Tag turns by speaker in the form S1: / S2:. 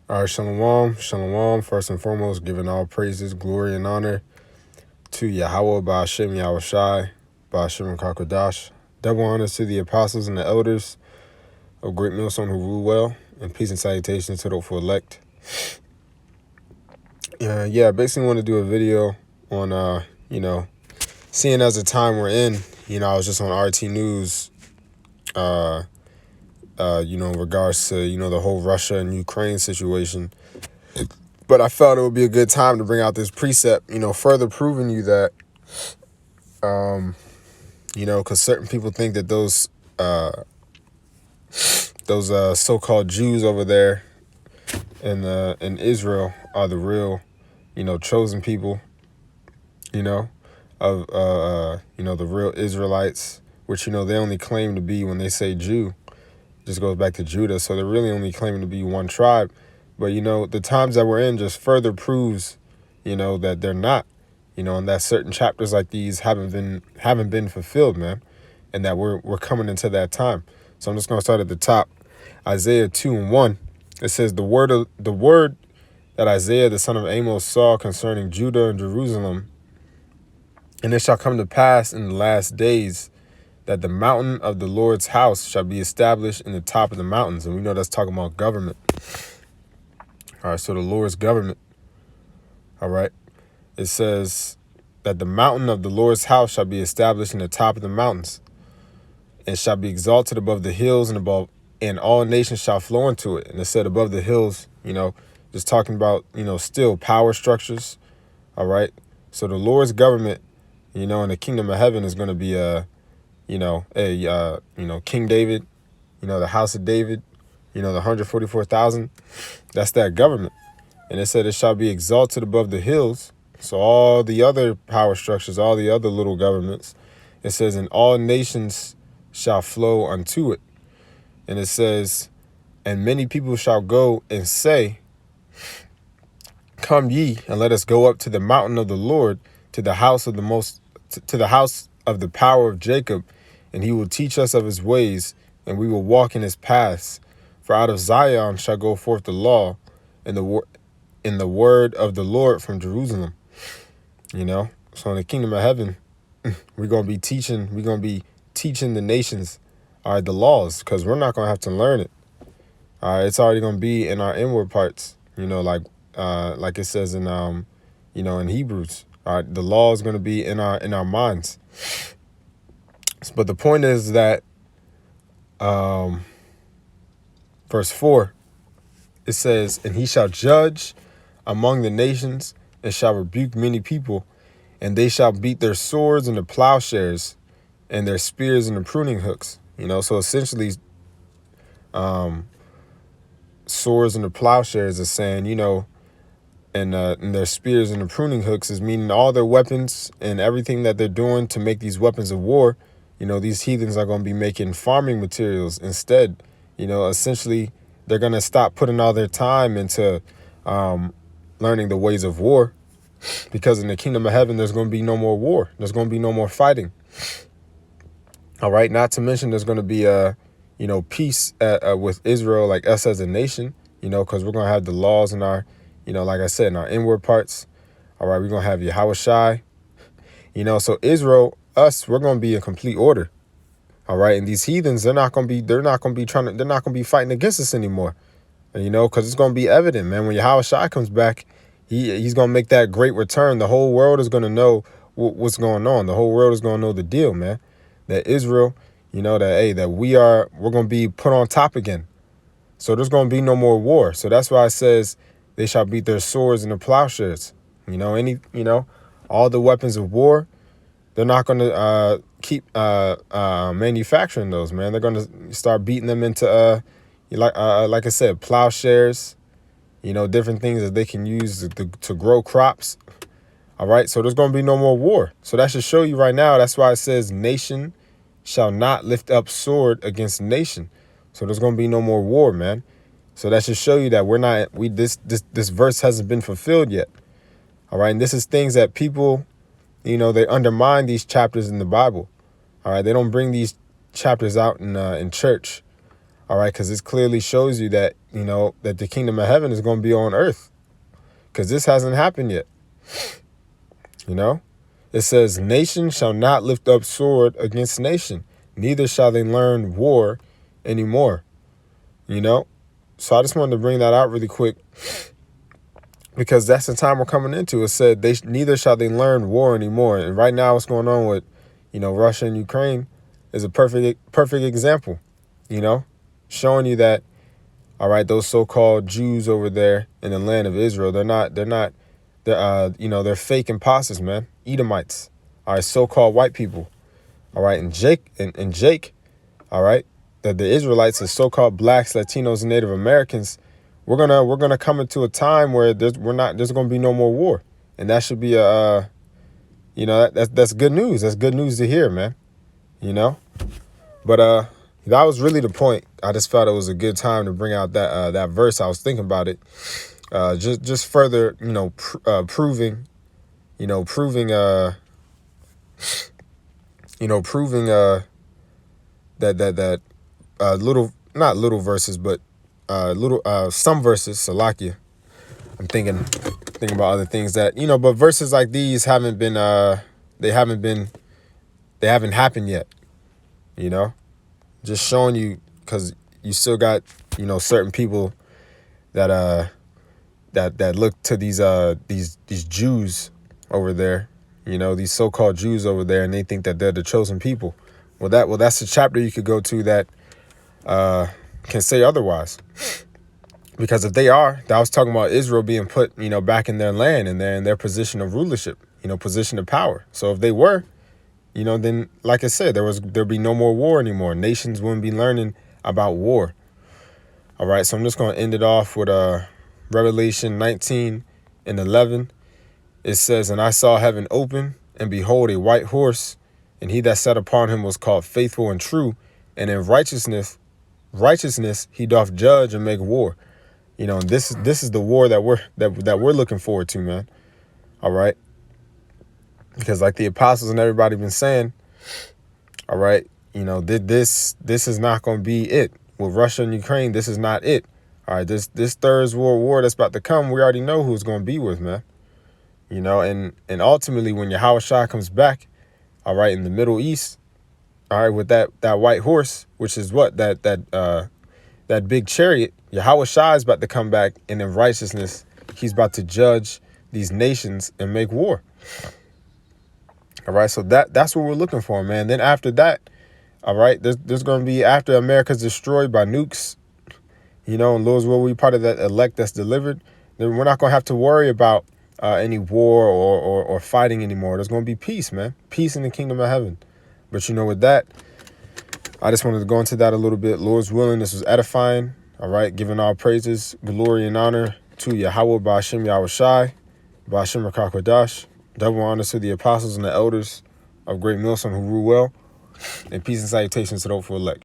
S1: All right, shalom, shalom. First and foremost, giving all praises, glory, and honor to Yahweh, Ba'ashem Yahushai, Ba'ashem Kakadash. Double honors to the apostles and the elders of Great Millstone who rule well, and peace and salutations to the hopeful elect. I basically want to do a video on, seeing as the time we're in. I was just on RT News, in regards to, the whole Russia and Ukraine situation. But I felt it would be a good time to bring out this precept, further proving you that, because certain people think that those so-called Jews over there in Israel are the real, chosen people, of the real Israelites, which they only claim to be when they say Jew. Just goes back to Judah, so they're really only claiming to be one tribe. But the times that we're in just further proves, that they're not, and that certain chapters like these haven't been fulfilled, man, and that we're coming into that time. So I'm just gonna start at the top. Isaiah 2:1. It says the word that Isaiah the son of Amos saw concerning Judah and Jerusalem, and it shall come to pass in the last days that the mountain of the Lord's house shall be established in the top of the mountains. And we know that's talking about government. All right, so the Lord's government. All right. It says that the mountain of the Lord's house shall be established in the top of the mountains, and shall be exalted above the hills, and all nations shall flow into it. And it said above the hills, just talking about, still power structures. All right. So the Lord's government, in the kingdom of heaven is going to be King David, the house of David, the 144,000. That's that government. And it said it shall be exalted above the hills. So all the other power structures, all the other little governments, it says, and all nations shall flow unto it. And it says, and many people shall go and say, come ye, and let us go up to the mountain of the Lord, to the house of the house of the power of Jacob, and he will teach us of his ways, and we will walk in his paths. For out of Zion shall go forth the law, and the word of the Lord from Jerusalem. So in the kingdom of heaven, we're gonna be teaching the nations, all right, the laws, because we're not gonna have to learn it. All right, it's already gonna be in our inward parts, like it says in in Hebrews. All right, the law is gonna be in our minds. But the point is that verse 4, it says, and he shall judge among the nations, and shall rebuke many people, and they shall beat their swords into plowshares, and their spears into pruning hooks. So essentially, swords into plowshares is saying, and their spears into pruning hooks is meaning all their weapons and everything that they're doing to make these weapons of war. These heathens are going to be making farming materials instead. Essentially, they're going to stop putting all their time into learning the ways of war, because in the kingdom of heaven, there's going to be no more war. There's going to be no more fighting. All right. Not to mention there's going to be peace with Israel, like us as a nation, because we're going to have the laws in our, like I said, in our inward parts. All right. We're going to have Yahushai, so Israel, us, we're going to be in complete order. All right. And these heathens, they're not going to be fighting against us anymore. Because it's going to be evident, man. When Yahushai comes back, he's going to make that great return. The whole world is going to know what's going on. The whole world is going to know the deal, man. That Israel, that we're going to be put on top again. So there's going to be no more war. So that's why it says they shall beat their swords into plowshares. All the weapons of war, they're not going to keep manufacturing those, man. They're going to start beating them into, like I said, plowshares, different things that they can use to grow crops. All right. So there's going to be no more war. So that should show you right now. That's why it says nation shall not lift up sword against nation. So there's going to be no more war, man. So that should show you that this verse hasn't been fulfilled yet. All right. And this is things that people, they undermine these chapters in the Bible. All right. They don't bring these chapters out in church. All right, because this clearly shows you that, that the kingdom of heaven is going to be on earth, because this hasn't happened yet. It says, nation shall not lift up sword against nation, neither shall they learn war anymore. So I just wanted to bring that out really quick, because that's the time we're coming into. It said neither shall they learn war anymore. And right now what's going on with, Russia and Ukraine is a perfect example, showing you that, all right, those so-called Jews over there in the land of Israel, they're fake imposters, man. Edomites, all right, so-called white people, all right, and Jake, all right, the Israelites, the so-called blacks, Latinos, and Native Americans, we're gonna come into a time where there's gonna be no more war, and that should be that's good news. That's good news to hear, man. But that was really the point. I just felt it was a good time to bring out that verse. I was thinking about it, just further, proving that little, not little verses, but some verses, Salakia. I'm thinking about other things that, but verses like these haven't happened yet, just showing you, because you still got, certain people that look to these Jews over there, these so-called Jews over there, and they think that they're the chosen people. Well, that's a chapter you could go to that can say otherwise. Because if they are, that was talking about Israel being put, back in their land, and they're in their position of rulership, position of power. So if they were, then, like I said, there'd be no more war anymore. Nations wouldn't be learning about war. All right, so I'm just going to end it off with Revelation 19:11. It says, and I saw heaven open, and behold, a white horse, and he that sat upon him was called Faithful and True, and in righteousness he doth judge and make war. And this is the war that we're looking forward to, man. All right, because like the apostles and everybody been saying, all right, this is not going to be it with Russia and Ukraine. This is not it. All right, this third world war that's about to come, we already know who it's going to be with, man. And ultimately, when Yahushua comes back, all right, in the Middle East, all right, with that white horse, which is what that big chariot, Yahushua is about to come back, and in righteousness, he's about to judge these nations and make war. All right, so that's what we're looking for, man. Then after that, all right, there's going to be, after America's destroyed by nukes, and Lord's will we part of that elect that's delivered, then we're not going to have to worry about any war or fighting anymore. There's going to be peace, man. Peace in the kingdom of heaven. But with that, I just wanted to go into that a little bit. Lord's willing, this was edifying. All right, giving all praises, glory, and honor to Yahweh, Ba'ashem Yahushai, Ba'ashem Rakakwadash. Double honor to the apostles and the elders of Great Millstone who rule well. And peace and salutations to the hopeful elect.